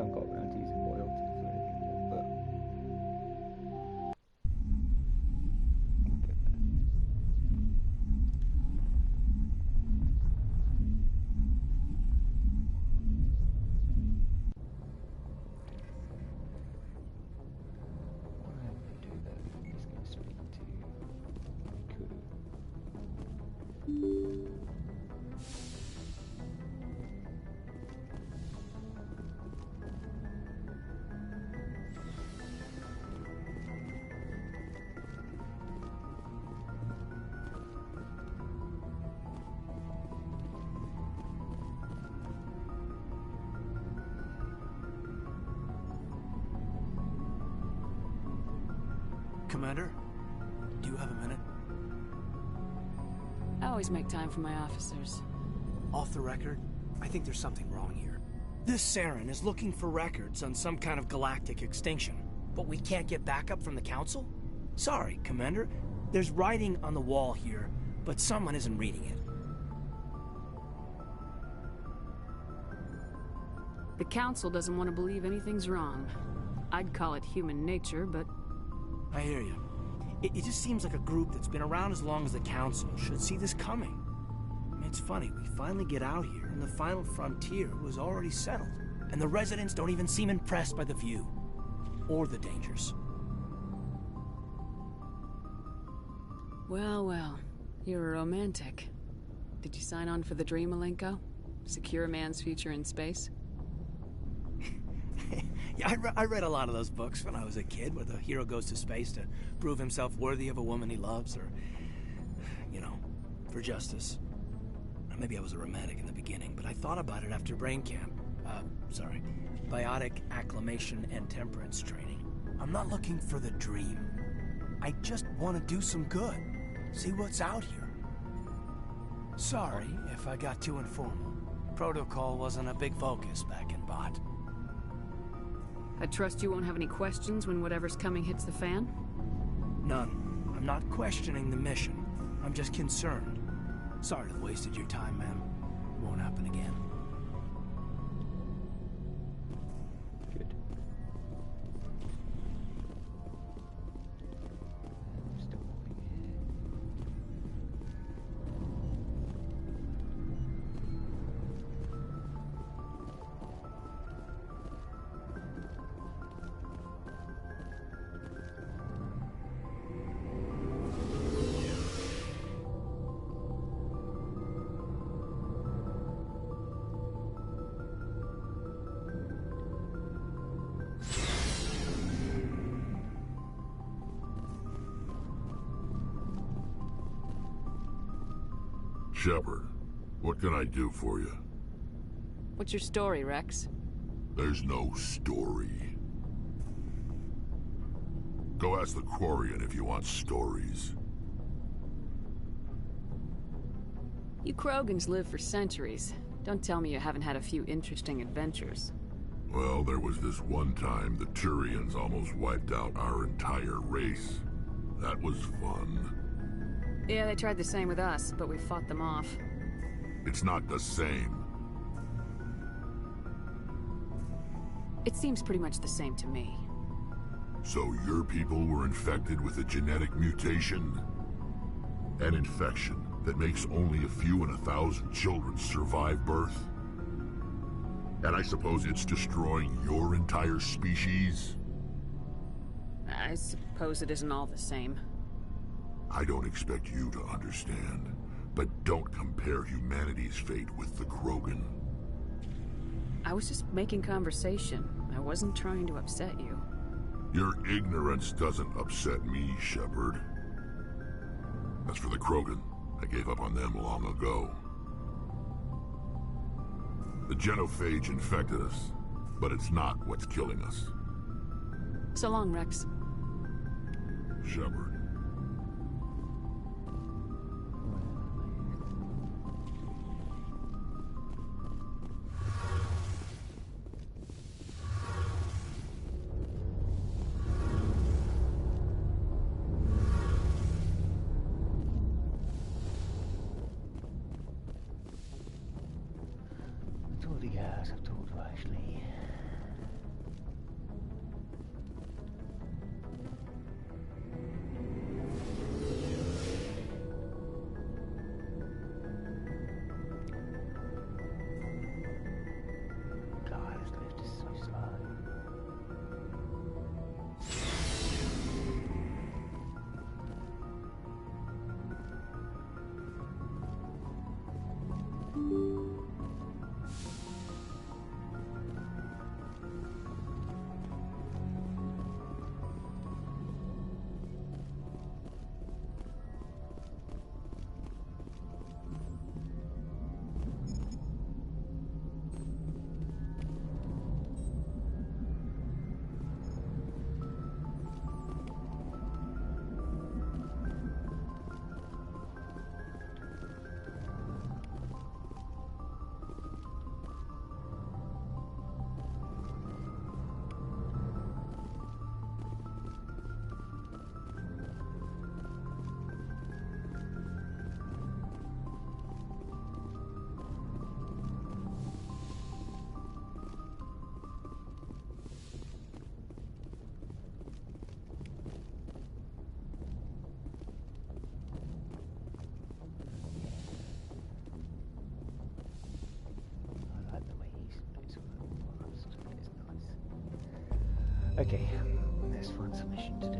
haven't got around to using body optics or anything yet, but we'll get there. What am I going to do though? He's going to speak to Kudu. Commander, do you have a minute? I always make time for my officers. Off the record, I think there's something wrong here. This Saren is looking for records on some kind of galactic extinction, but we can't get backup from the Council? Sorry, Commander. There's writing on the wall here, but someone isn't reading it. The Council doesn't want to believe anything's wrong. I'd call it human nature, but... I hear you. It just seems like a group that's been around as long as the Council should see this coming. I mean, it's funny, we finally get out here, and the final frontier was already settled. And the residents don't even seem impressed by the view. Or the dangers. Well, well. You're a romantic. Did you sign on for the dream, Malenko? Secure a man's future in space? Yeah, I read a lot of those books when I was a kid, where the hero goes to space to prove himself worthy of a woman he loves, or, you know, for justice. Maybe I was a romantic in the beginning, but I thought about it after brain camp. Biotic acclimation and temperance training. I'm not looking for the dream. I just want to do some good. See what's out here. Sorry if I got too informal. Protocol wasn't a big focus back in Bot. I trust you won't have any questions when whatever's coming hits the fan? None. I'm not questioning the mission. I'm just concerned. Sorry to have wasted your time, ma'am. Won't happen again. Good. Still nothing here. Shepard, what can I do for you? What's your story, Rex? There's no story. Go ask the Quarian if you want stories. You Krogans live for centuries. Don't tell me you haven't had a few interesting adventures. Well, there was this one time the Turians almost wiped out our entire race. That was fun. Yeah, they tried the same with us, but we fought them off. It's not the same. It seems pretty much the same to me. So your people were infected with a genetic mutation? An infection that makes only a few in 1,000 children survive birth? And I suppose it's destroying your entire species? I suppose it isn't all the same. I don't expect you to understand, but don't compare humanity's fate with the Krogan. I was just making conversation. I wasn't trying to upset you. Your ignorance doesn't upset me, Shepard. As for the Krogan, I gave up on them long ago. The genophage infected us, but it's not what's killing us. So long, Rex. Shepard. I've talked to Gaz, I've talked to Ashley. Okay, let's find some mission to do.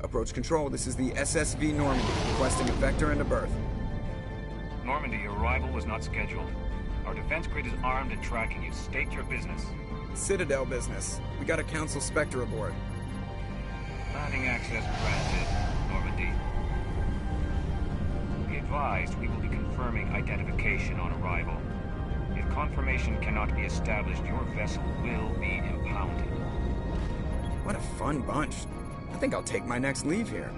Approach control, this is the SSV Normandy, requesting a vector and a berth. Normandy, your arrival was not scheduled. Our defense grid is armed and tracking you. State your business. Citadel business. We got a Council Spectre aboard. Landing access granted, Normandy. Be advised, we will be confirming identification on arrival. If confirmation cannot be established, your vessel will be impounded. What a fun bunch. I think I'll take my next leave here.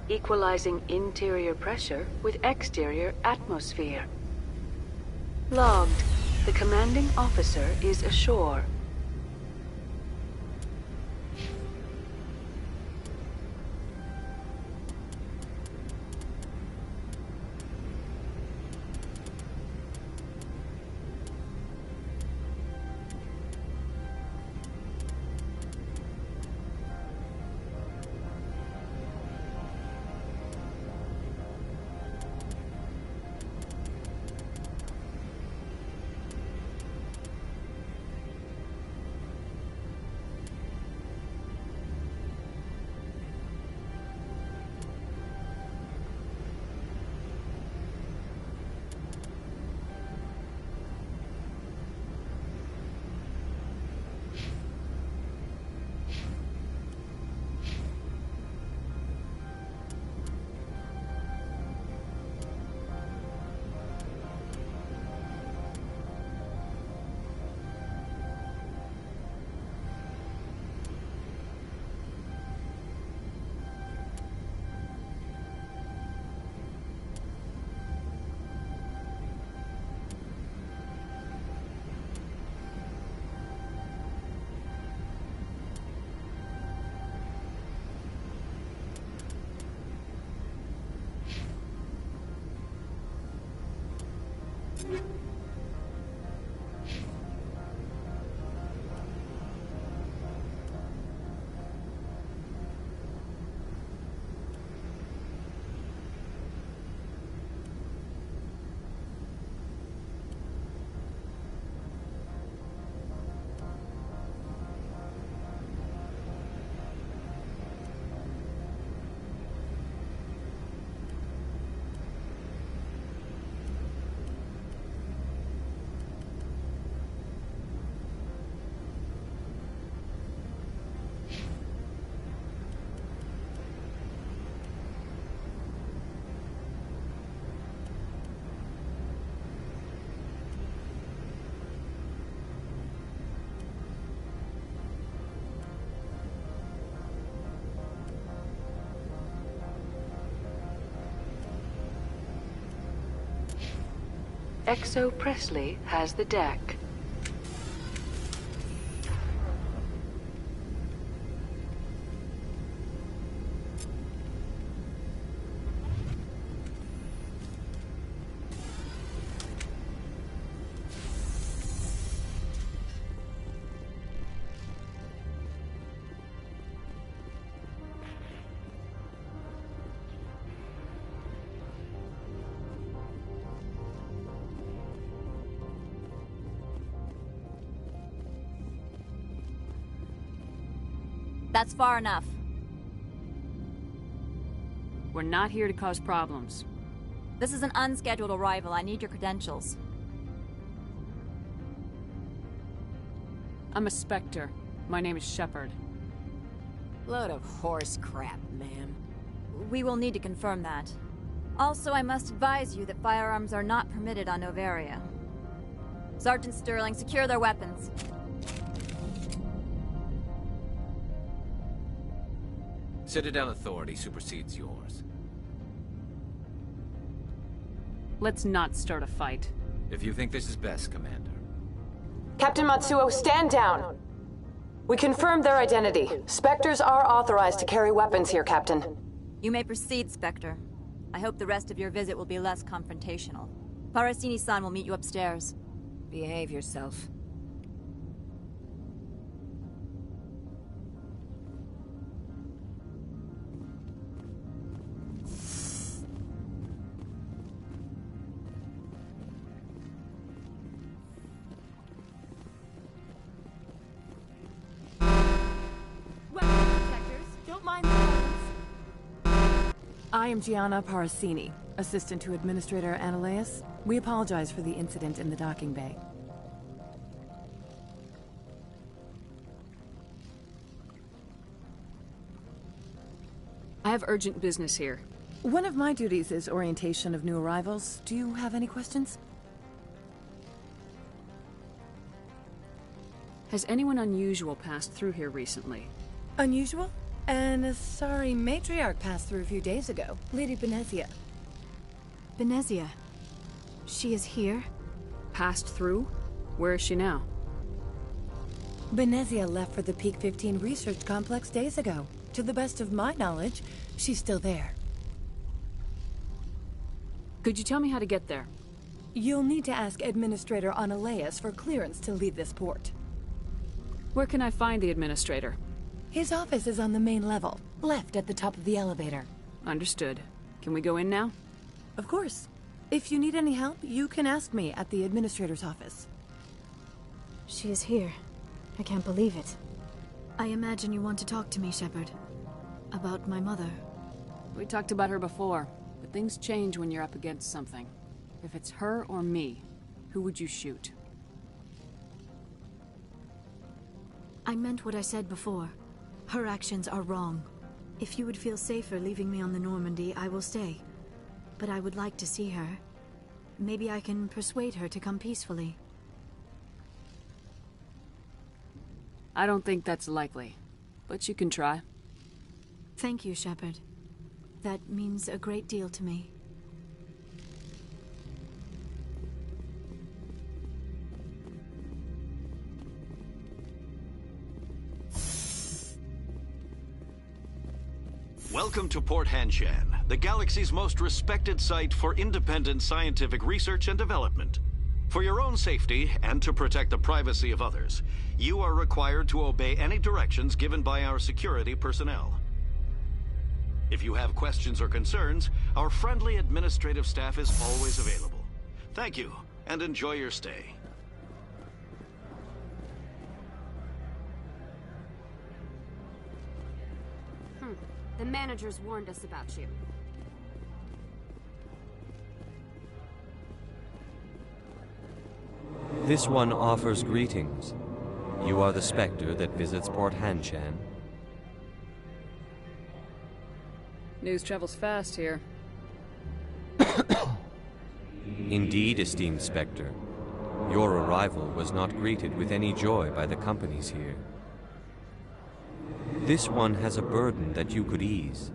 Equalizing interior pressure with exterior atmosphere. Logged. The commanding officer is ashore. Exo Presley has the deck. That's far enough. We're not here to cause problems. This is an unscheduled arrival. I need your credentials. I'm a Spectre. My name is Shepard. Load of horse crap, ma'am. We will need to confirm that. Also, I must advise you that firearms are not permitted on Novaria. Sergeant Sterling, secure their weapons. Citadel authority supersedes yours. Let's not start a fight. If you think this is best, Commander. Captain Matsuo, stand down! We confirmed their identity. Spectres are authorized to carry weapons here, Captain. You may proceed, Spectre. I hope the rest of your visit will be less confrontational. Parasini-san will meet you upstairs. Behave yourself. I am Gianna Parasini, assistant to Administrator Ananias. We apologize for the incident in the docking bay. I have urgent business here. One of my duties is orientation of new arrivals. Do you have any questions? Has anyone unusual passed through here recently? Unusual? An Asari matriarch passed through a few days ago. Lady Benezia. Benezia? She is here? Passed through? Where is she now? Benezia left for the Peak 15 research complex days ago. To the best of my knowledge, she's still there. Could you tell me how to get there? You'll need to ask Administrator Ananias for clearance to leave this port. Where can I find the Administrator? His office is on the main level, left at the top of the elevator. Understood. Can we go in now? Of course. If you need any help, you can ask me at the Administrator's office. She is here. I can't believe it. I imagine you want to talk to me, Shepard. About my mother. We talked about her before, but things change when you're up against something. If it's her or me, who would you shoot? I meant what I said before. Her actions are wrong. If you would feel safer leaving me on the Normandy, I will stay. But I would like to see her. Maybe I can persuade her to come peacefully. I don't think that's likely, but you can try. Thank you, Shepard. That means a great deal to me. Welcome to Port Hanshan, the galaxy's most respected site for independent scientific research and development. For your own safety and to protect the privacy of others, you are required to obey any directions given by our security personnel. If you have questions or concerns, our friendly administrative staff is always available. Thank you, and enjoy your stay. The managers warned us about you. This one offers greetings. You are the Spectre that visits Port Hanshan. News travels fast here. Indeed, esteemed Spectre. Your arrival was not greeted with any joy by the companies here. This one has a burden that you could ease.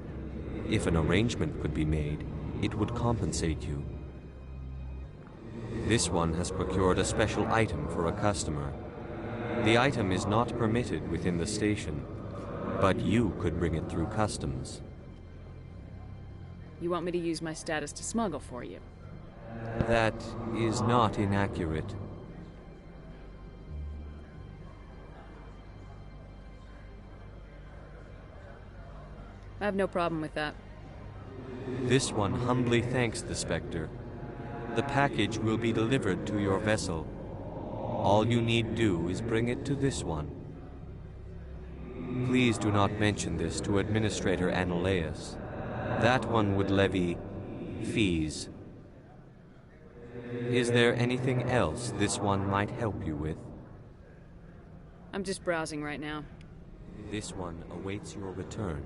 If an arrangement could be made, it would compensate you. This one has procured a special item for a customer. The item is not permitted within the station, but you could bring it through customs. You want me to use my status to smuggle for you? That is not inaccurate. I have no problem with that. This one humbly thanks the Spectre. The package will be delivered to your vessel. All you need do is bring it to this one. Please do not mention this to Administrator Annaleus. That one would levy fees. Is there anything else this one might help you with? I'm just browsing right now. This one awaits your return.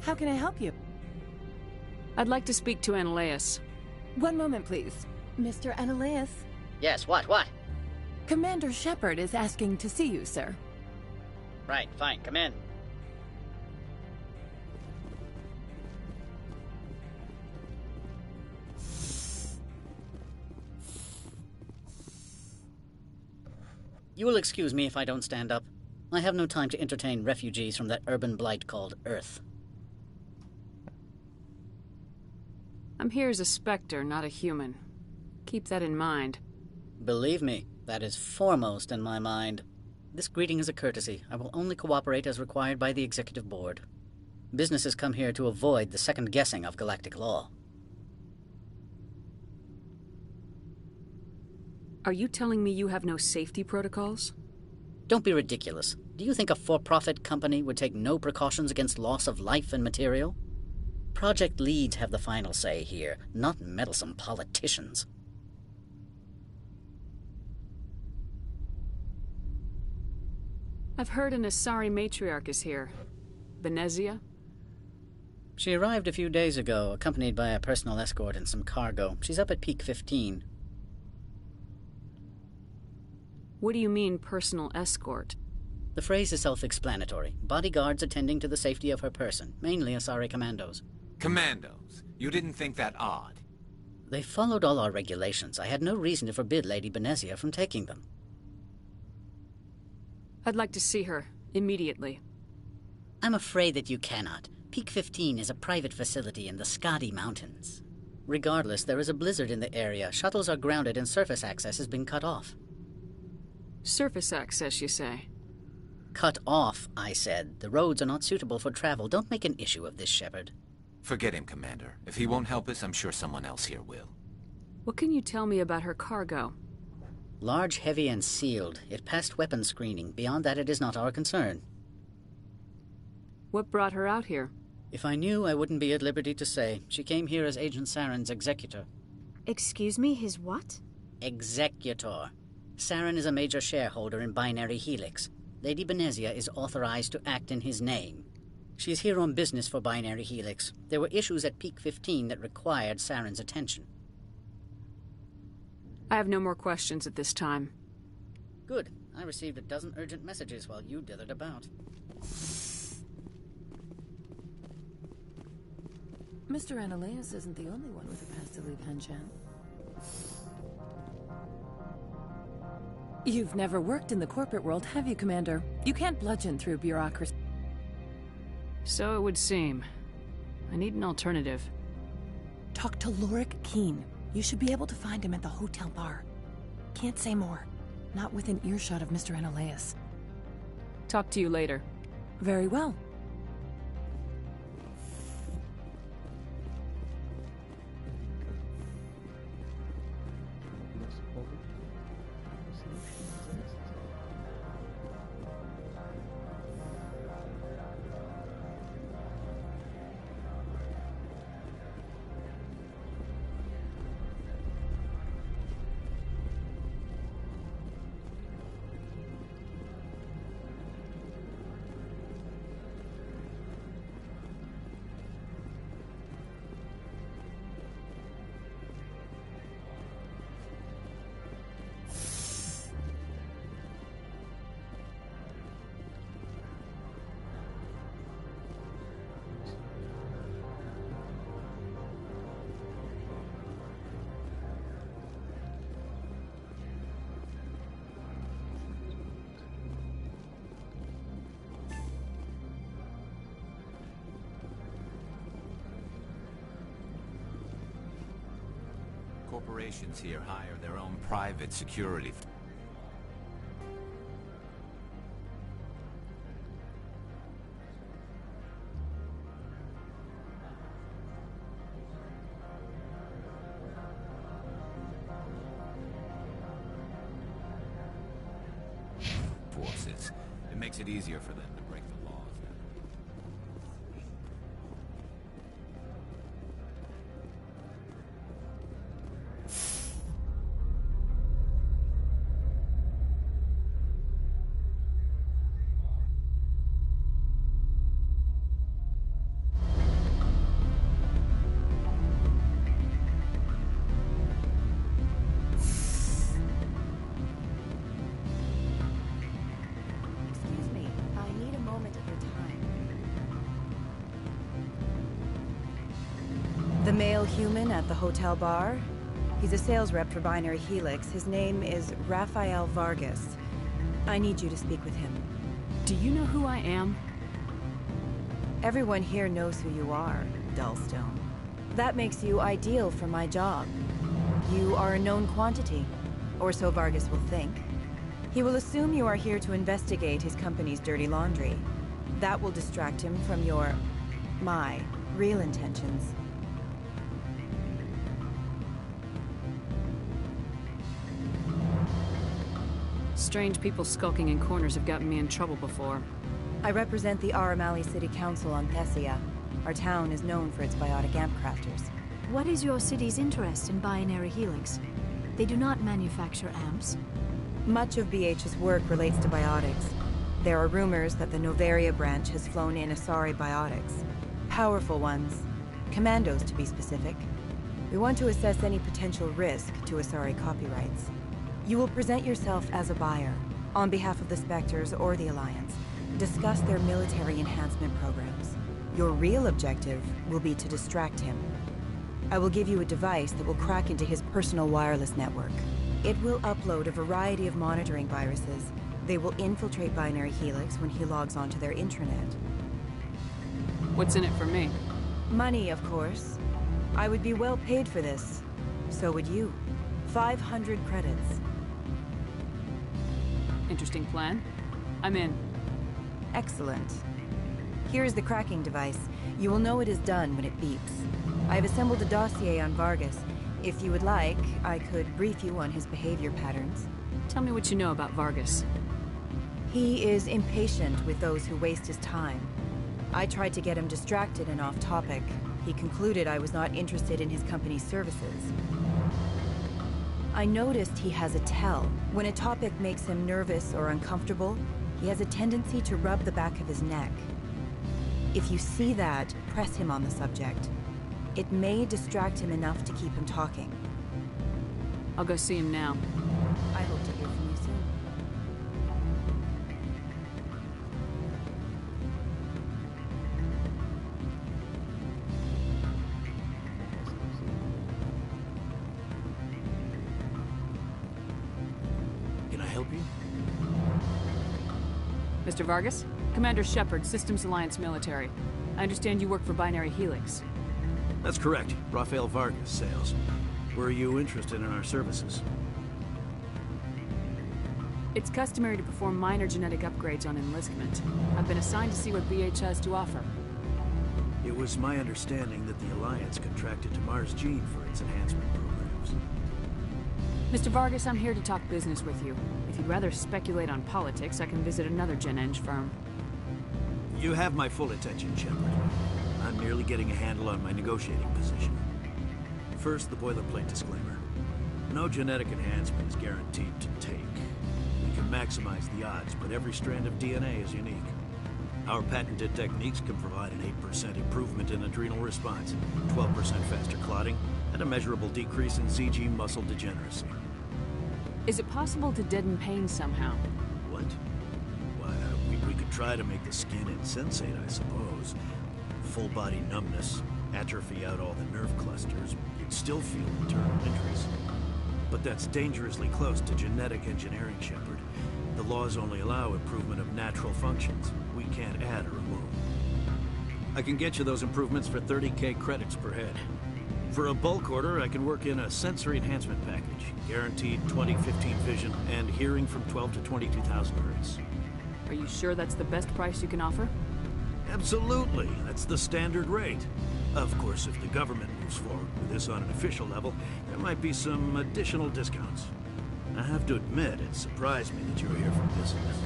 How can I help you? I'd like to speak to Annaleus. One moment, please. Mr. Annaleus? Yes, what? Commander Shepard is asking to see you, sir. Right, fine, come in. You will excuse me if I don't stand up. I have no time to entertain refugees from that urban blight called Earth. I'm here as a Spectre, not a human. Keep that in mind. Believe me, that is foremost in my mind. This greeting is a courtesy. I will only cooperate as required by the Executive Board. Businesses come here to avoid the second guessing of galactic law. Are you telling me you have no safety protocols? Don't be ridiculous. Do you think a for-profit company would take no precautions against loss of life and material? Project leads have the final say here, not meddlesome politicians. I've heard an Asari matriarch is here. Benezia? She arrived a few days ago, accompanied by a personal escort and some cargo. She's up at Peak 15. What do you mean, personal escort? The phrase is self-explanatory. Bodyguards attending to the safety of her person, mainly Asari commandos. Commandos? You didn't think that odd? They followed all our regulations. I had no reason to forbid Lady Benezia from taking them. I'd like to see her, immediately. I'm afraid that you cannot. Peak 15 is a private facility in the Skadi Mountains. Regardless, there is a blizzard in the area. Shuttles are grounded and surface access has been cut off. Surface access, you say? Cut off, I said. The roads are not suitable for travel. Don't make an issue of this, Shepard. Forget him, Commander. If he won't help us, I'm sure someone else here will. What can you tell me about her cargo? Large, heavy, and sealed. It passed weapons screening. Beyond that, it is not our concern. What brought her out here? If I knew, I wouldn't be at liberty to say. She came here as Agent Saren's executor. Excuse me, his what? Executor. Saren is a major shareholder in Binary Helix. Lady Benezia is authorized to act in his name. She is here on business for Binary Helix. There were issues at Peak 15 that required Saren's attention. I have no more questions at this time. Good. I received a dozen urgent messages while you dithered about. Mr. Annaleus isn't the only one with a pass to leave Henshan. You've never worked in the corporate world, have you, Commander? You can't bludgeon through bureaucracy. So it would seem. I need an alternative. Talk to Lorik Keen. You should be able to find him at the hotel bar. Can't say more. Not within earshot of Mr. Annaleus. Talk to you later. Very well. Corporations here hire their own private security. Forces. It makes it easier for them to break the laws. Excuse me, I need a moment of your time. The male human at the hotel bar? He's a sales rep for Binary Helix. His name is Rafael Vargas. I need you to speak with him. Do you know who I am? Everyone here knows who you are, Dullstone. That makes you ideal for my job. You are a known quantity, or so Vargas will think. He will assume you are here to investigate his company's dirty laundry. That will distract him from my real intentions. Strange people skulking in corners have gotten me in trouble before. I represent the Aramali City Council on Thessia. Our town is known for its biotic amp crafters. What is your city's interest in Binary Helix? They do not manufacture amps. Much of BH's work relates to biotics. There are rumors that the Novaria branch has flown in Asari biotics. Powerful ones. Commandos, to be specific. We want to assess any potential risk to Asari copyrights. You will present yourself as a buyer, on behalf of the Spectres or the Alliance. Discuss their military enhancement programs. Your real objective will be to distract him. I will give you a device that will crack into his personal wireless network. It will upload a variety of monitoring viruses. They will infiltrate Binary Helix when he logs onto their intranet. What's in it for me? Money, of course. I would be well paid for this. So would you. 500 credits. Interesting plan. I'm in. Excellent. Here is the cracking device. You will know it is done when it beeps. I have assembled a dossier on Vargas. If you would like, I could brief you on his behavior patterns. Tell me what you know about Vargas. He is impatient with those who waste his time. I tried to get him distracted and off topic. He concluded I was not interested in his company's services. I noticed he has a tell. When a topic makes him nervous or uncomfortable, he has a tendency to rub the back of his neck. If you see that, press him on the subject. It may distract him enough to keep him talking. I'll go see him now. I hope to hear from you soon. Can I help you? Mr. Vargas? Commander Shepard, Systems Alliance Military. I understand you work for Binary Helix. That's correct. Rafael Vargas, sales. Were you interested in our services? It's customary to perform minor genetic upgrades on enlistment. I've been assigned to see what BH has to offer. It was my understanding that the Alliance contracted to Mars Gene for its enhancement programs. Mr. Vargas, I'm here to talk business with you. If you'd rather speculate on politics, I can visit another Gen-Eng firm. You have my full attention, Shepard. I'm merely getting a handle on my negotiating position. First, the boilerplate disclaimer. No genetic enhancement is guaranteed to take. We can maximize the odds, but every strand of DNA is unique. Our patented techniques can provide an 8% improvement in adrenal response, 12% faster clotting, and a measurable decrease in CG muscle degeneracy. Is it possible to deaden pain somehow? What? Why, we could try to make the skin insensate, I suppose. Full body numbness, atrophy out all the nerve clusters, you'd still feel internal injuries. But that's dangerously close to genetic engineering, Shepard. The laws only allow improvement of natural functions. We can't add or remove. I can get you those improvements for 30K credits per head. For a bulk order, I can work in a sensory enhancement package, guaranteed 20/15 vision and hearing from 12 to 22,000 hertz. Are you sure that's the best price you can offer? Absolutely. That's the standard rate. Of course, if the government moves forward with this on an official level, there might be some additional discounts. I have to admit, it surprised me that you were here for business.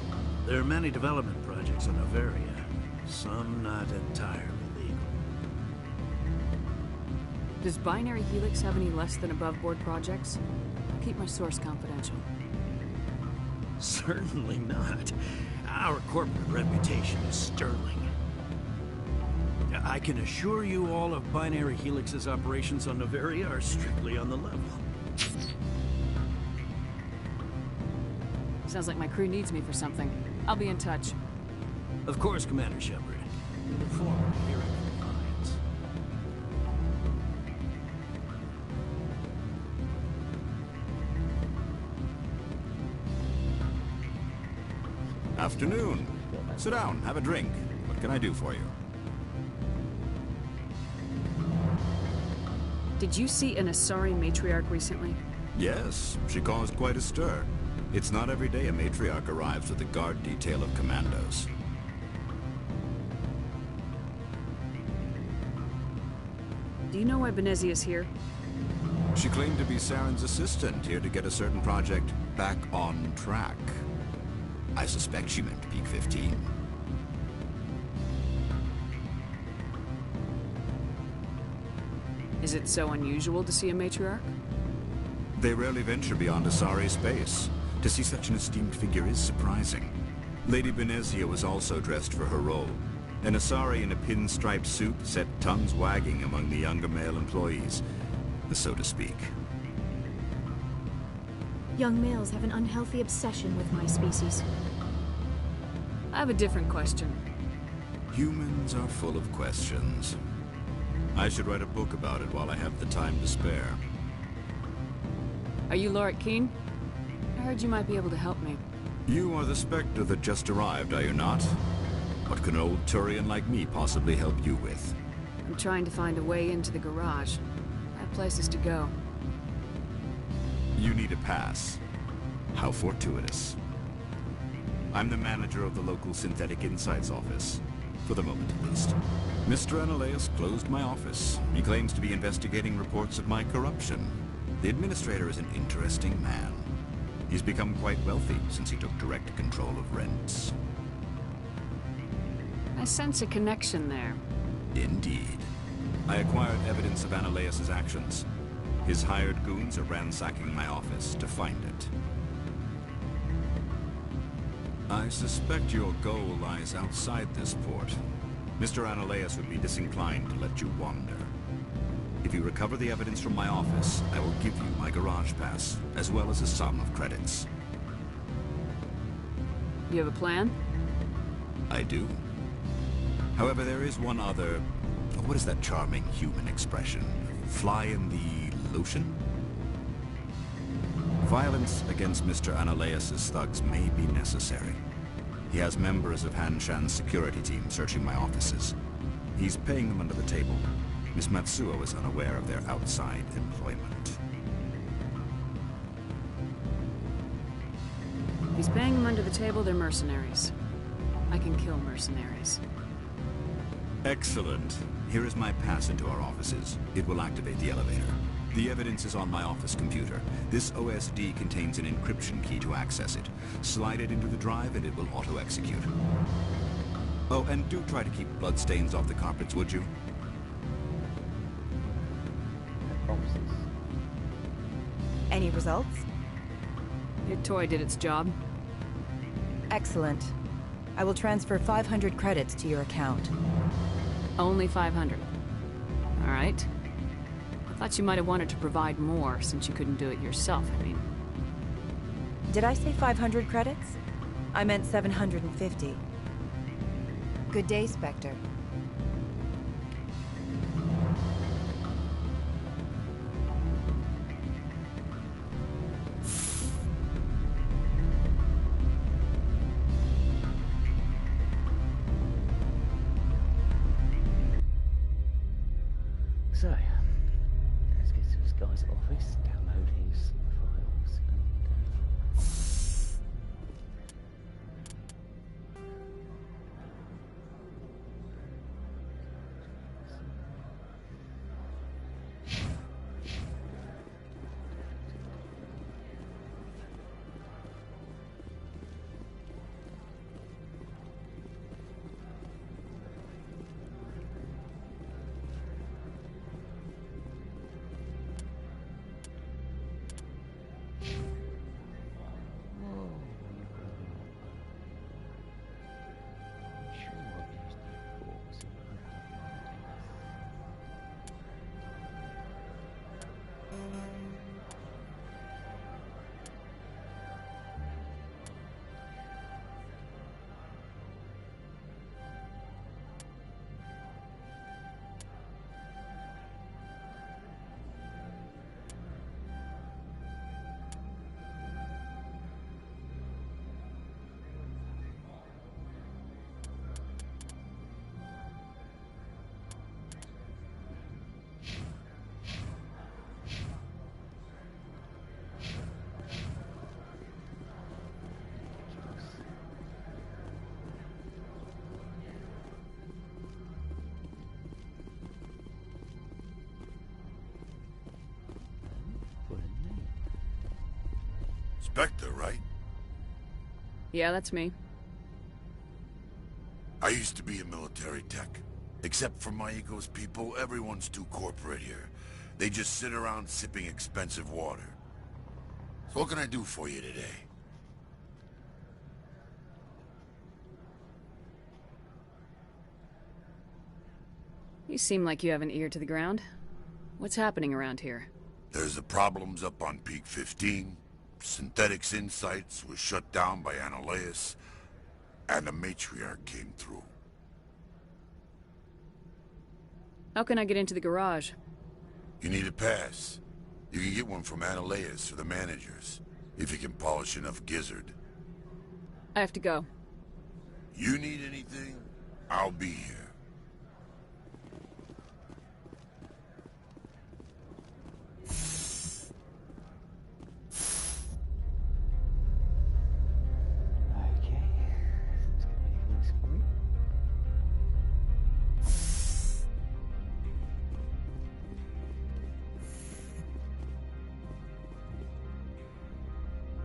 There are many development projects on Noveria, some not entirely legal. Does Binary Helix have any less than above-board projects? I'll keep my source confidential. Certainly not. Our corporate reputation is sterling. I can assure you all of Binary Helix's operations on Noveria are strictly on the level. Sounds like my crew needs me for something. I'll be in touch. Of course, Commander Shepard. We look forward to hearing from the Alliance. Afternoon. Sit down, have a drink. What can I do for you? Did you see an Asari matriarch recently? Yes, she caused quite a stir. It's not every day a matriarch arrives with a guard detail of commandos. Do you know why Benezia's here? She claimed to be Saren's assistant, here to get a certain project back on track. I suspect she meant Peak 15. Is it so unusual to see a matriarch? They rarely venture beyond Asari space. To see such an esteemed figure is surprising. Lady Benezia was also dressed for her role. An Asari in a pinstripe suit set tongues wagging among the younger male employees, so to speak. Young males have an unhealthy obsession with my species. I have a different question. Humans are full of questions. I should write a book about it while I have the time to spare. Are you Lorik Keen? I heard you might be able to help me. You are the Spectre that just arrived, are you not? What can an old Turian like me possibly help you with? I'm trying to find a way into the garage. I have places to go. You need a pass. How fortuitous. I'm the manager of the local Synthetic Insights office. For the moment, at least. Mr. Analeus closed my office. He claims to be investigating reports of my corruption. The administrator is an interesting man. He's become quite wealthy since he took direct control of rents. I sense a connection there. Indeed. I acquired evidence of Analeus' actions. His hired goons are ransacking my office to find it. I suspect your goal lies outside this port. Mr. Analeus would be disinclined to let you wander. If you recover the evidence from my office, I will give you my garage pass, as well as a sum of credits. You have a plan? I do. However, there is one other... What is that charming human expression? Fly in the lotion? Violence against Mr. Analeus' thugs may be necessary. He has members of Han Shan's security team searching my offices. He's paying them under the table. Miss Matsuo is unaware of their outside employment. he's paying them under the table, they're mercenaries. I can kill mercenaries. Excellent. Here is my pass into our offices. It will activate the elevator. The evidence is on my office computer. This OSD contains an encryption key to access it. Slide it into the drive and it will auto-execute. Oh, and do try to keep bloodstains off the carpets, would you? Any results? Your toy did its job. Excellent. I will transfer 500 credits to your account. Only 500. All right. I thought you might have wanted to provide more since you couldn't do it yourself, I mean. Did I say 500 credits? I meant 750. Good day, Spectre. So, let's get to this guy's office, download his files, and Spectre, right? Yeah, that's me. I used to be a military tech. Except for my ego's people, everyone's too corporate here. They just sit around sipping expensive water. So what can I do for you today? You seem like you have an ear to the ground. What's happening around here? There's the problems up on Peak 15. Synthetics Insights was shut down by Analeus, and the matriarch came through. How can I get into the garage? You need a pass. You can get one from Analeus or the managers, if you can polish enough gizzard. I have to go. You need anything, I'll be here.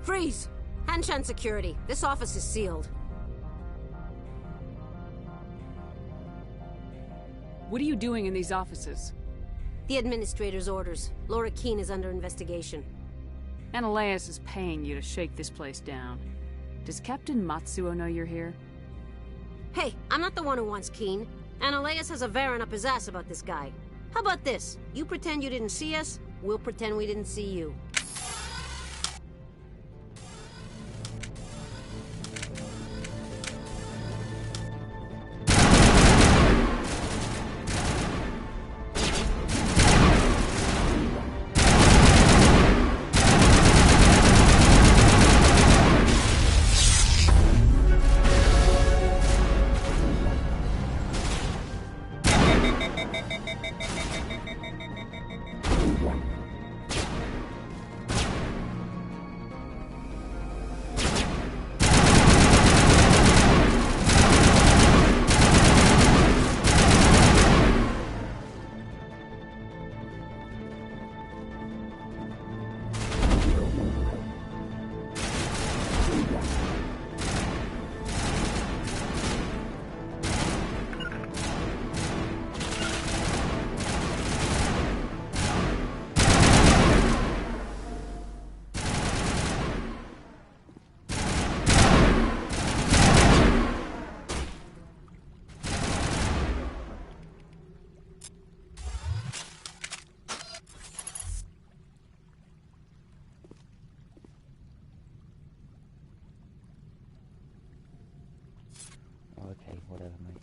Freeze! Hanshan security. This office is sealed. What are you doing in these offices? The administrator's orders. Laura Keene is under investigation. Analeus is paying you to shake this place down. Does Captain Matsuo know you're here? Hey, I'm not the one who wants Keene. Analeus has a Varen up his ass about this guy. How about this? You pretend you didn't see us, we'll pretend we didn't see you. whatever, mate.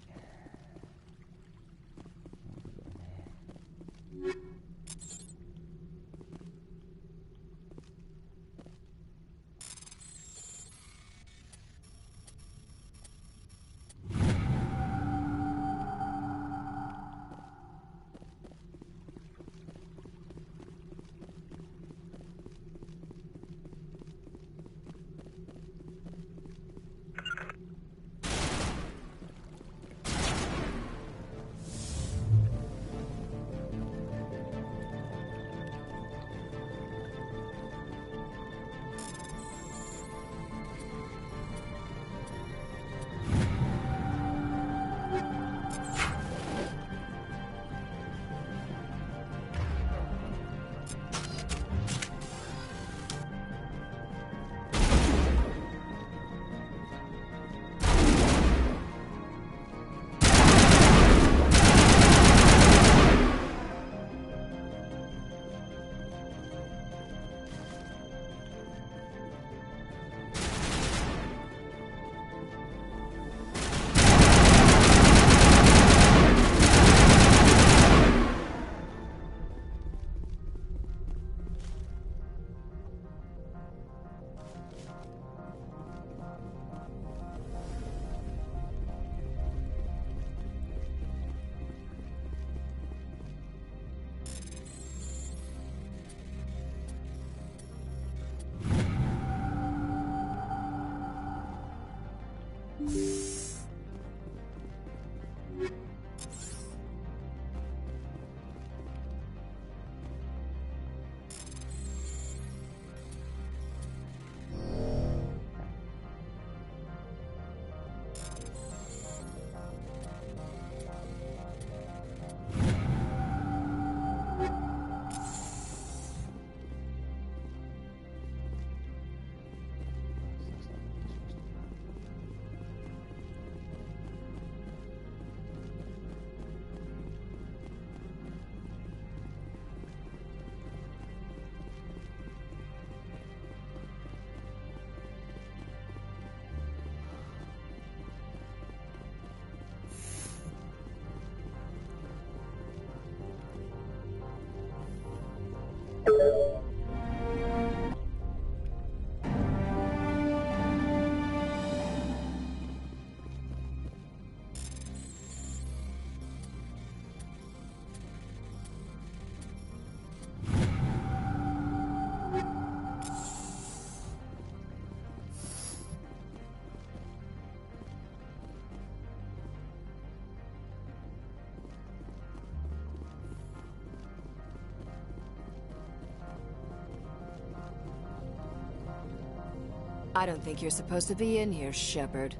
I don't think you're supposed to be in here, Shepard.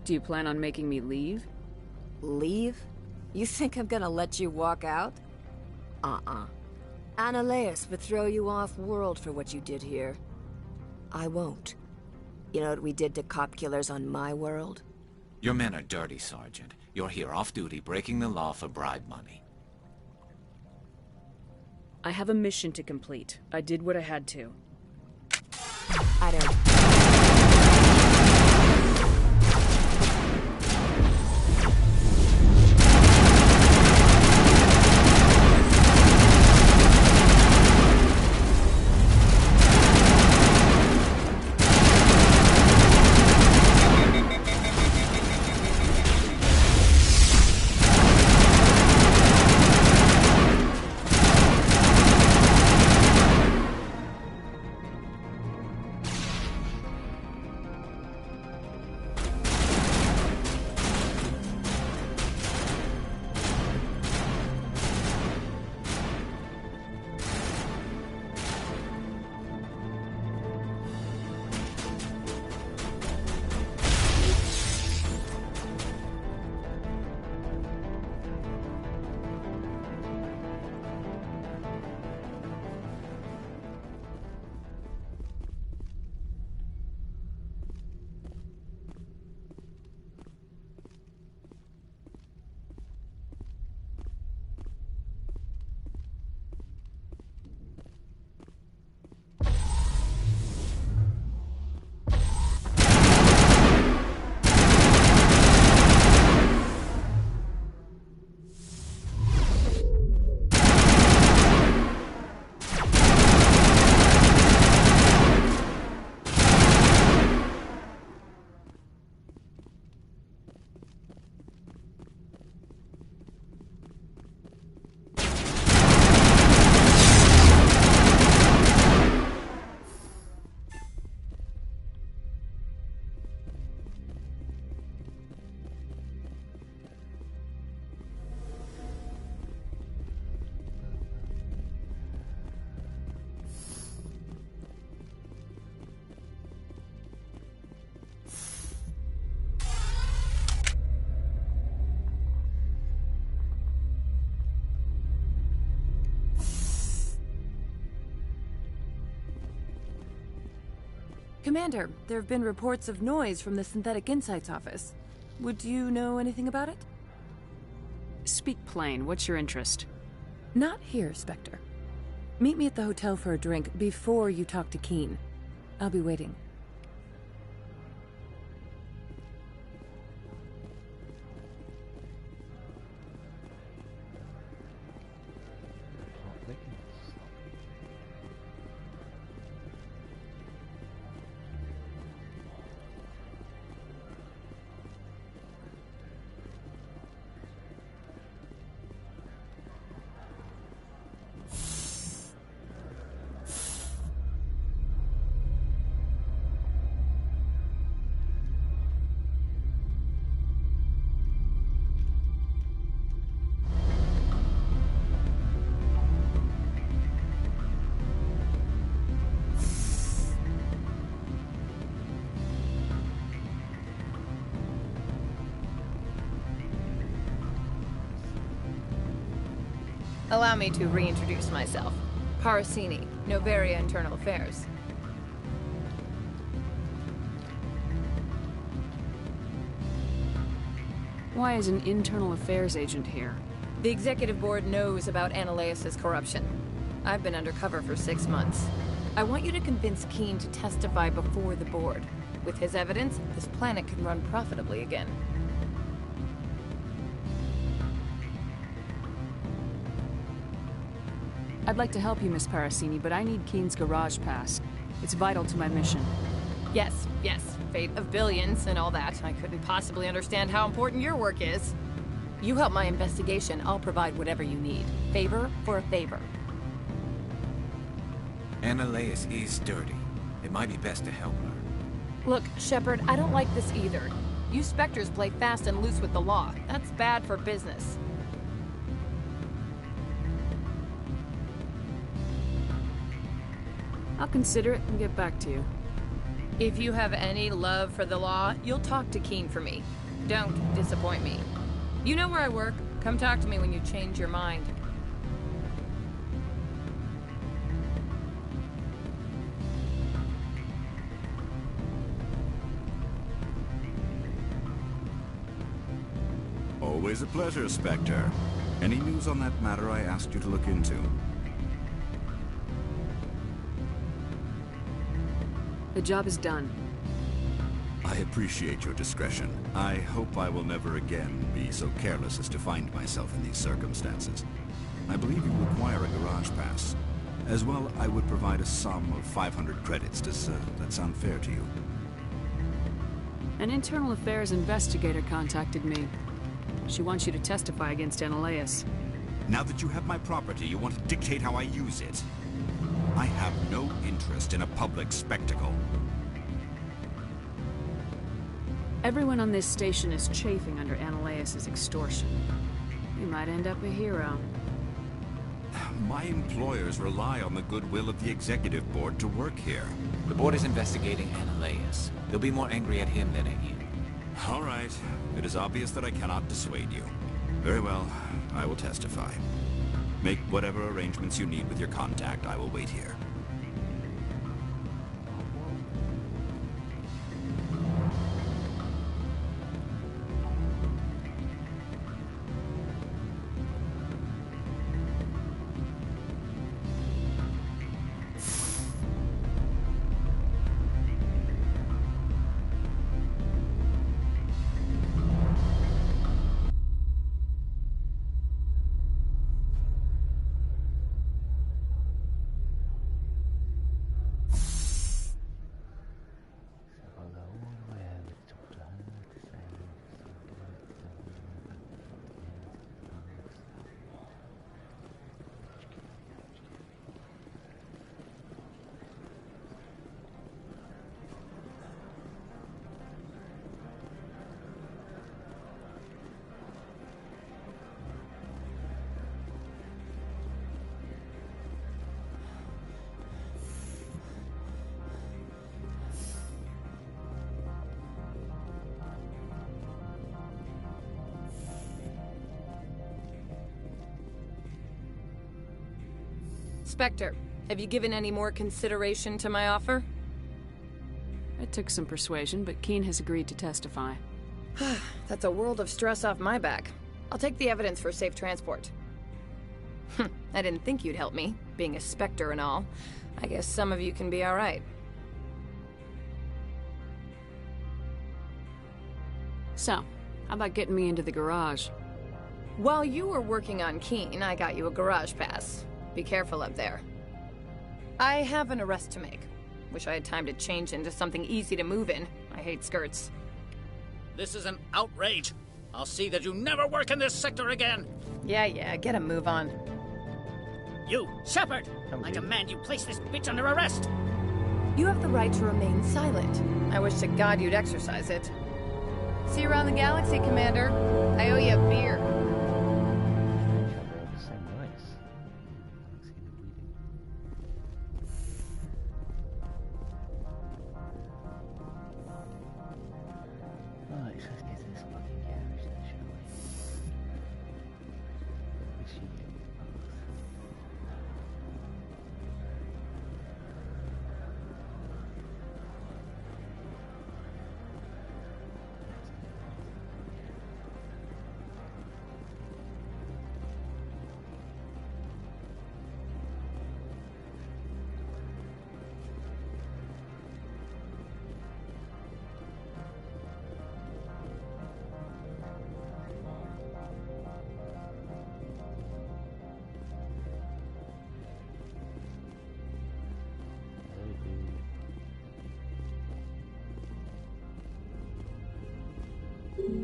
Do you plan on making me leave? Leave? You think I'm gonna let you walk out? Analeas would throw you off-world for what you did here. I won't. You know what we did to cop killers on my world? Your men are dirty, Sergeant. You're here off-duty, breaking the law for bribe money. I have a mission to complete. I did what I had to. I don't... Commander, there have been reports of noise from the Synthetic Insights office. Would you know anything about it? Speak plain. What's your interest? Not here, Spectre. Meet me at the hotel for a drink before you talk to Keen. I'll be waiting. Allow me to reintroduce myself. Parasini, Novaria Internal Affairs. Why is an internal affairs agent here? The executive board knows about Ananias' corruption. I've been undercover for 6 months. I want you to convince Keen to testify before the board. With his evidence, this planet can run profitably again. I'd like to help you, Miss Parasini, but I need Keen's garage pass. It's vital to my mission. Yes, fate of billions and all that. I couldn't possibly understand how important your work is. You help my investigation, I'll provide whatever you need. Favor for a favor. Ananias is dirty. It might be best to help her. Look, Shepard, I don't like this either. You Spectres play fast and loose with the law. That's bad for business. I'll consider it and get back to you. If you have any love for the law, you'll talk to Keen for me. Don't disappoint me. You know where I work. Come talk to me when you change your mind. Always a pleasure, Spectre. Any news on that matter I asked you to look into? The job is done. I appreciate your discretion. I hope I will never again be so careless as to find myself in these circumstances. I believe you require a garage pass. As well, I would provide a sum of 500 credits. Does that sound fair to you? An internal affairs investigator contacted me. She wants you to testify against Ananias. Now that you have my property, you want to dictate how I use it. I have no interest in a public spectacle. Everyone on this station is chafing under Ananias' extortion. You might end up a hero. My employers rely on the goodwill of the executive board to work here. The board is investigating Ananias. They'll be more angry at him than at you. All right. It is obvious that I cannot dissuade you. Very well. I will testify. Make whatever arrangements you need with your contact. I will wait here. Spectre, have you given any more consideration to my offer? It took some persuasion, but Keene has agreed to testify. That's a world of stress off my back. I'll take the evidence for safe transport. I didn't think you'd help me, being a Spectre and all. I guess some of you can be alright. So, how about getting me into the garage? While you were working on Keene, I got you a garage pass. Be careful up there. I have an arrest to make. Wish I had time to change into something easy to move in. I hate skirts. This is an outrage. I'll see that you never work in this sector again. Yeah, get a move on. You, Shepard! I demand you place this bitch under arrest! You have the right to remain silent. I wish to God you'd exercise it. See you around the galaxy, Commander. I owe you a beer. Right, let's get to this fucking garage then, shall we? We should get the path.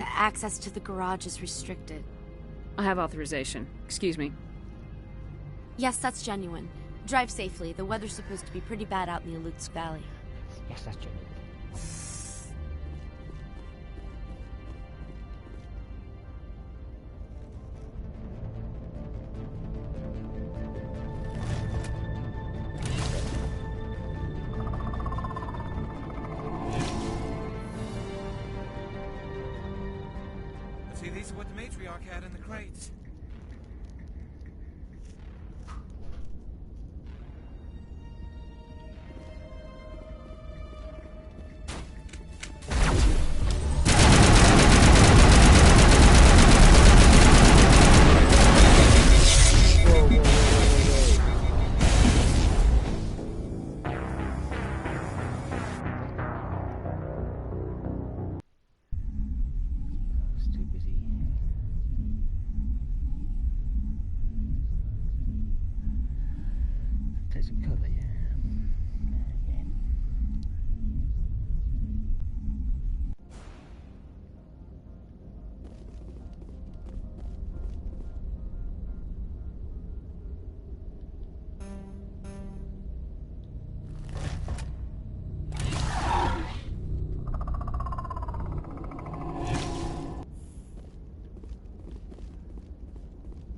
Access to the garage is restricted. I have authorization. Excuse me. Yes, that's genuine. Drive safely. The weather's supposed to be pretty bad out in the Alutsk Valley. Yes, that's genuine. See, these are what the matriarch had in the crates. Take some cover, yeah.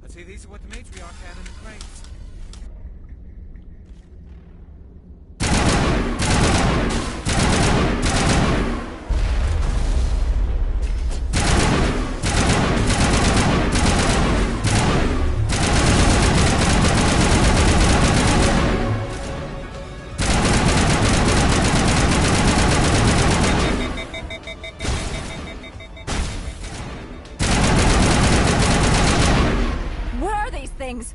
See, these are what the matriarch had in the crates. Things.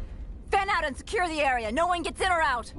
Fan out and secure the area. No one gets in or out.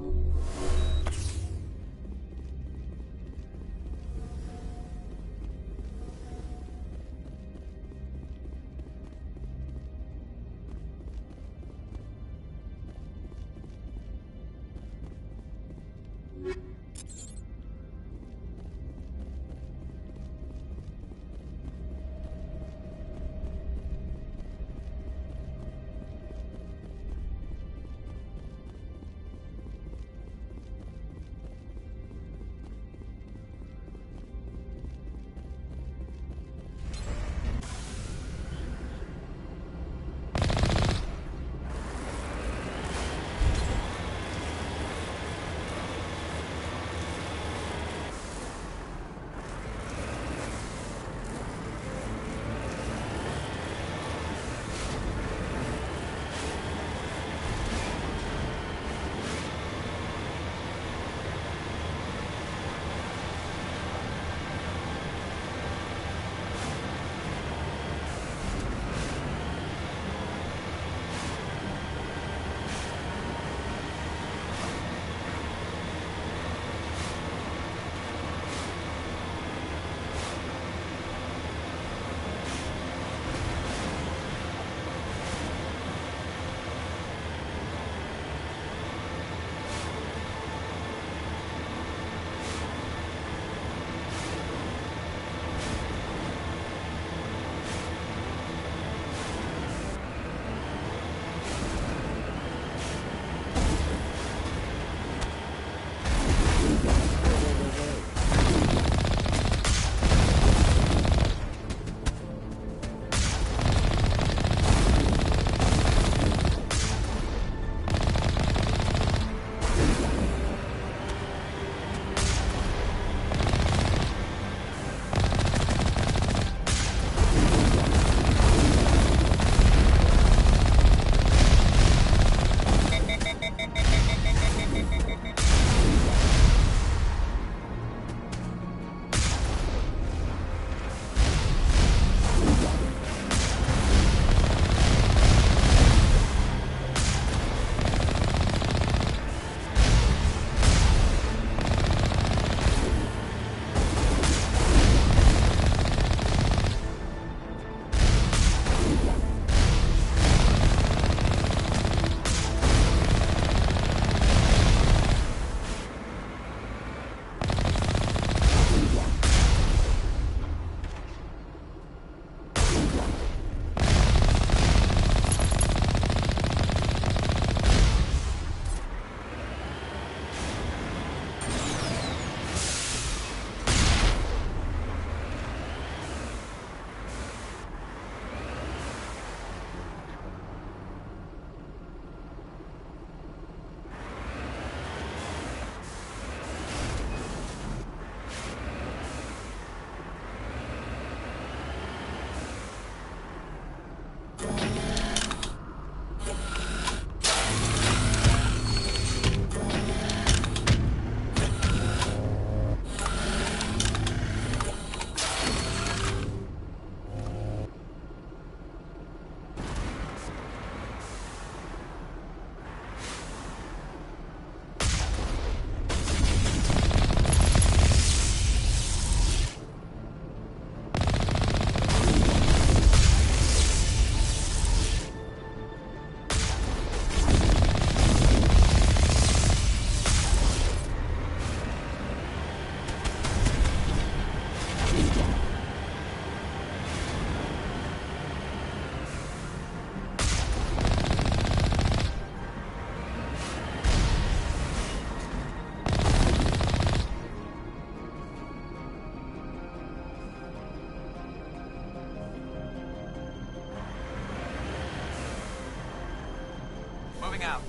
Moving out.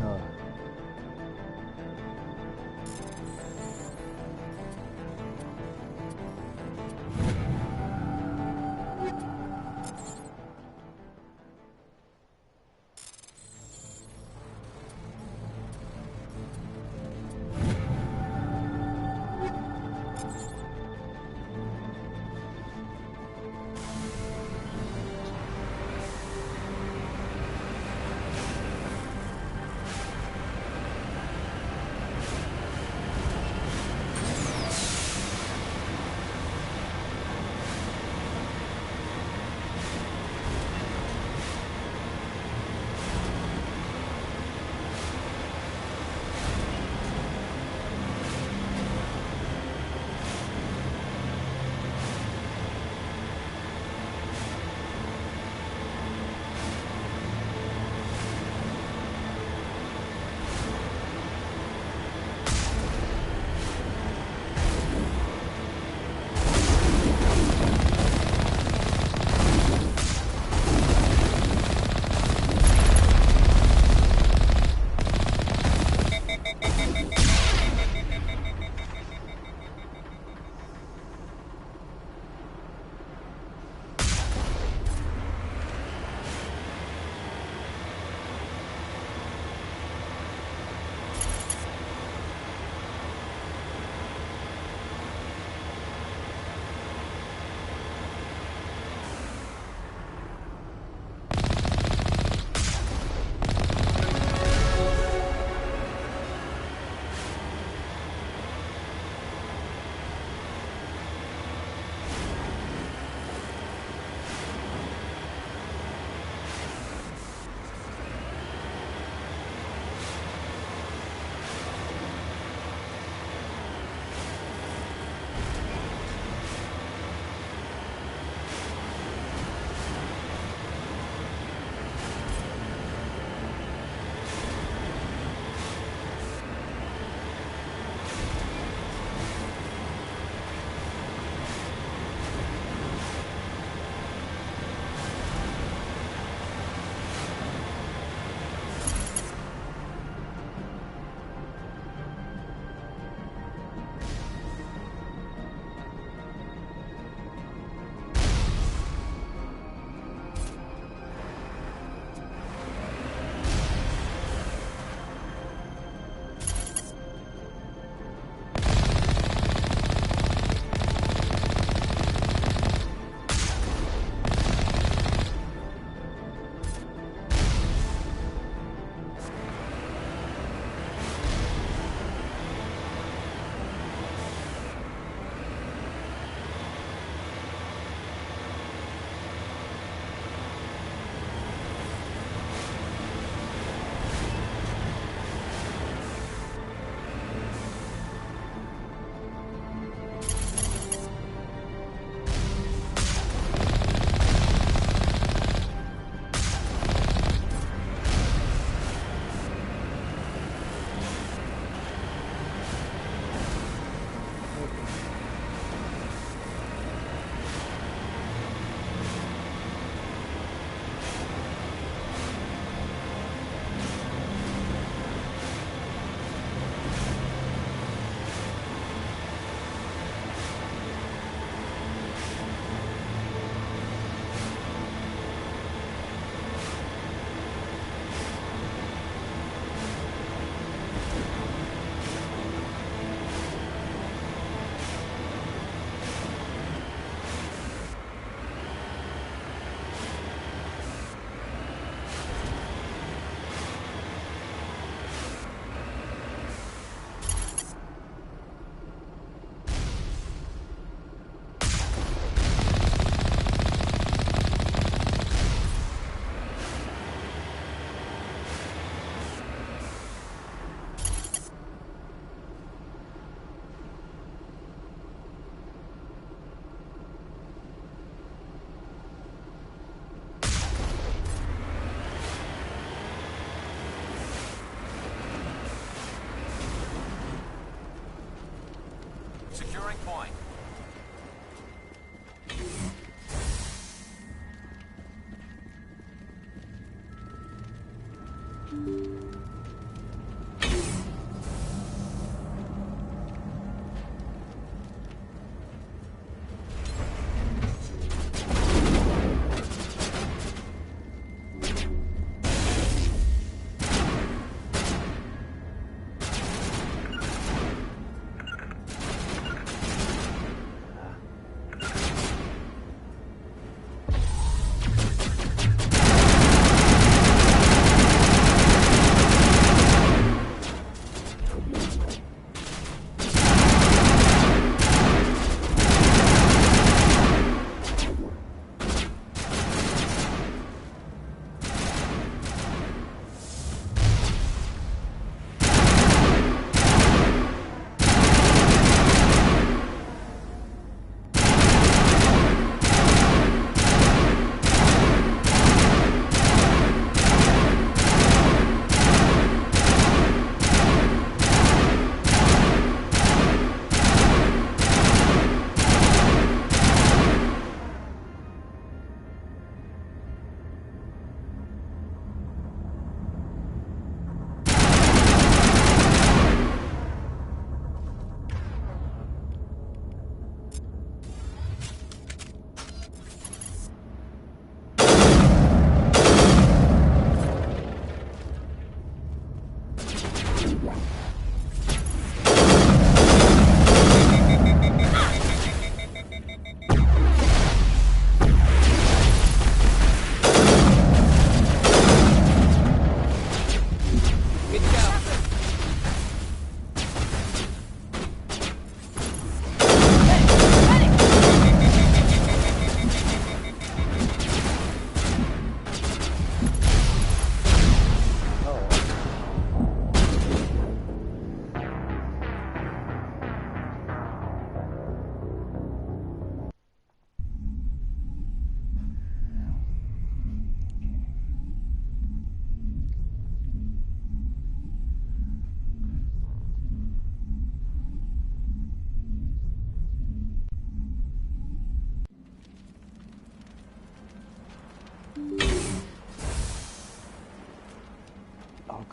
Oh.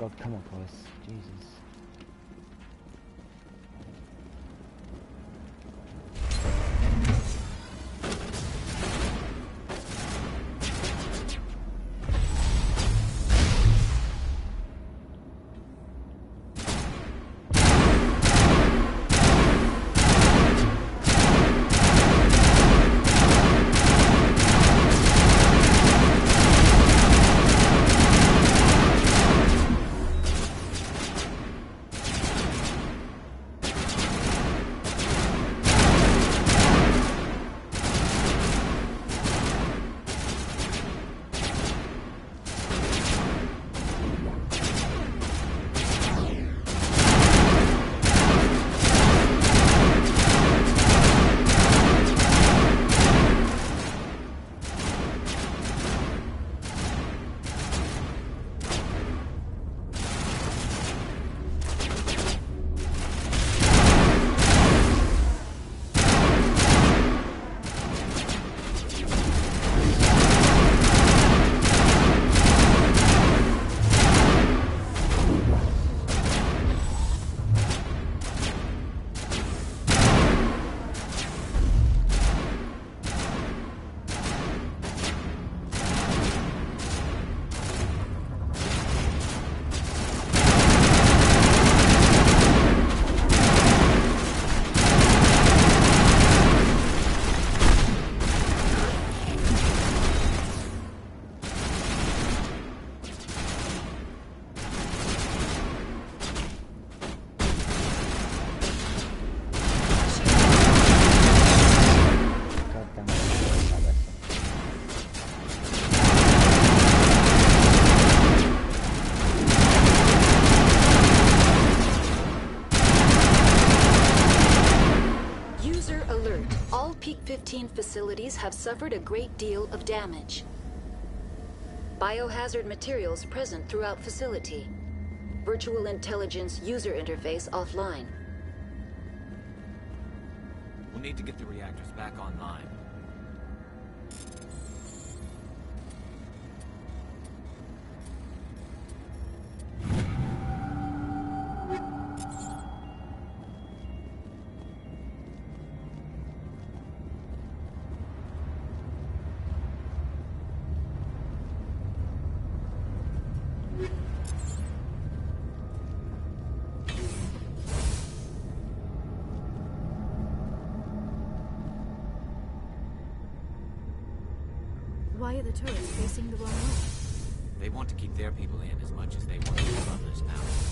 God, come on, boys. Jesus. Peak 15 facilities have suffered a great deal of damage. Biohazard materials present throughout facility. Virtual intelligence user interface offline. We'll need to get the reactors back online. Why are the turrets facing the wrong way? They want to keep their people in as much as they want to keep others out.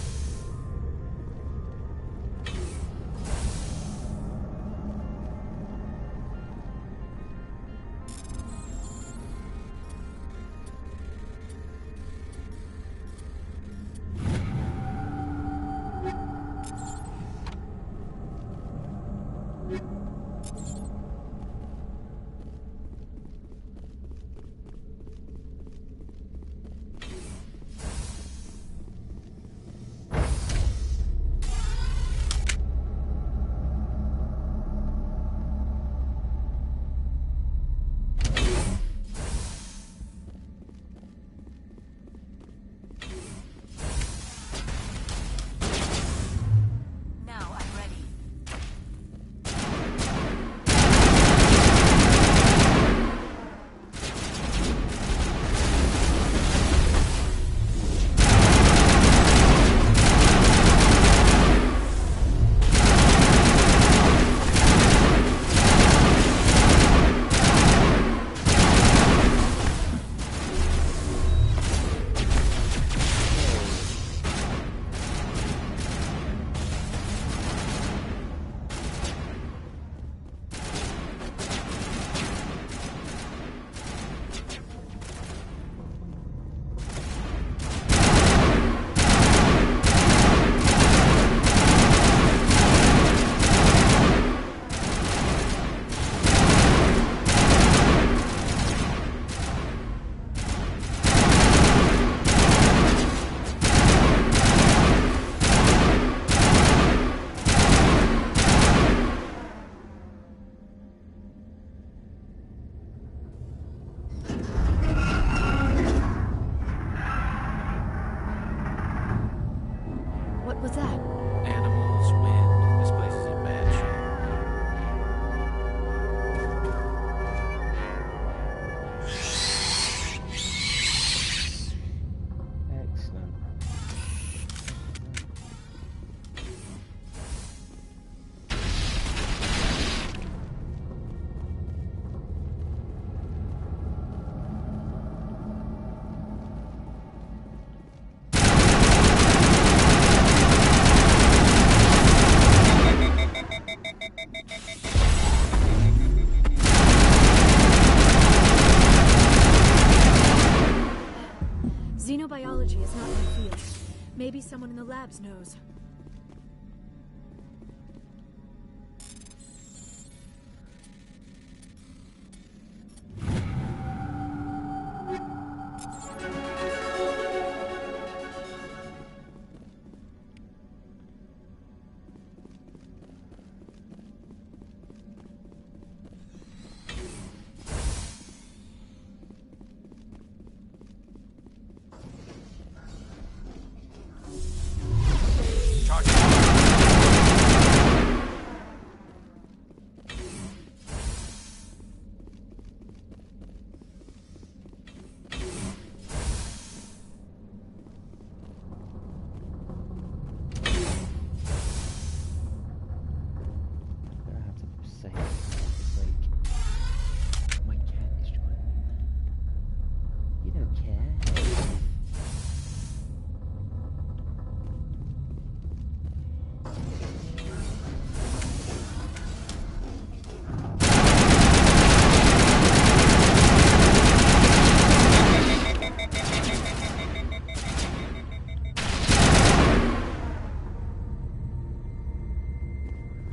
crab's nose.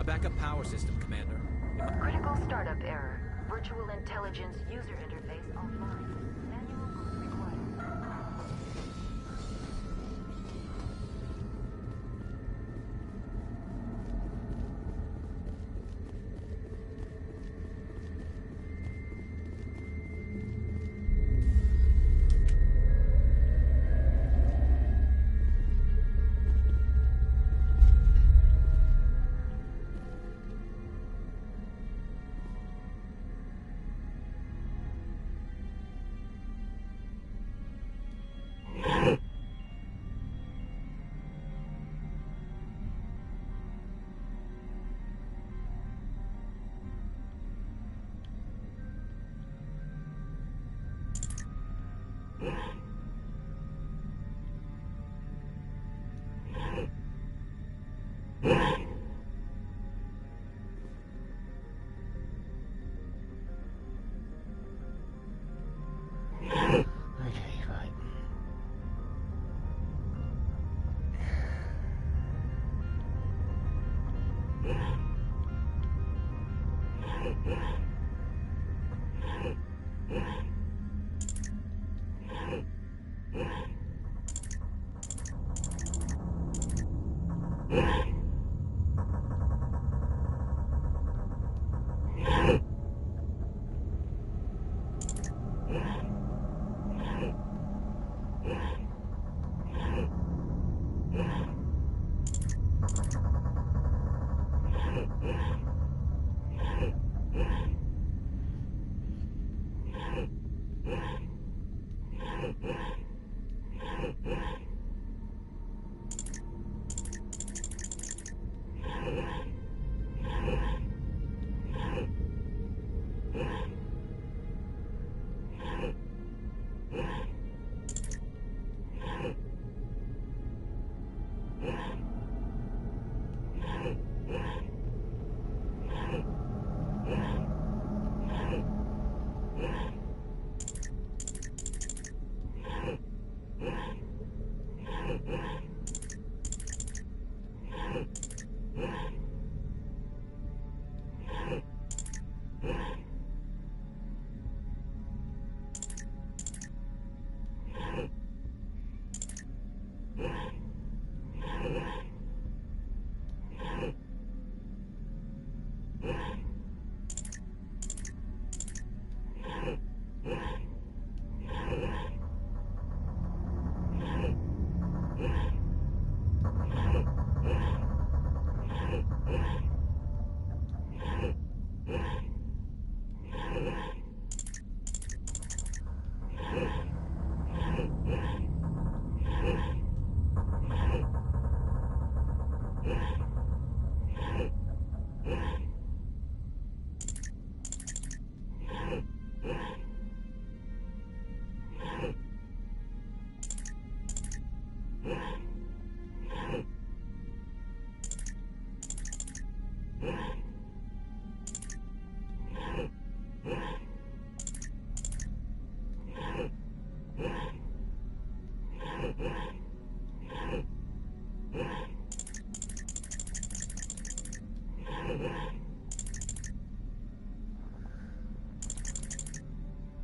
Backup power system, Commander. Critical startup error. Virtual intelligence user interface offline. Manual boot required.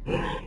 Right.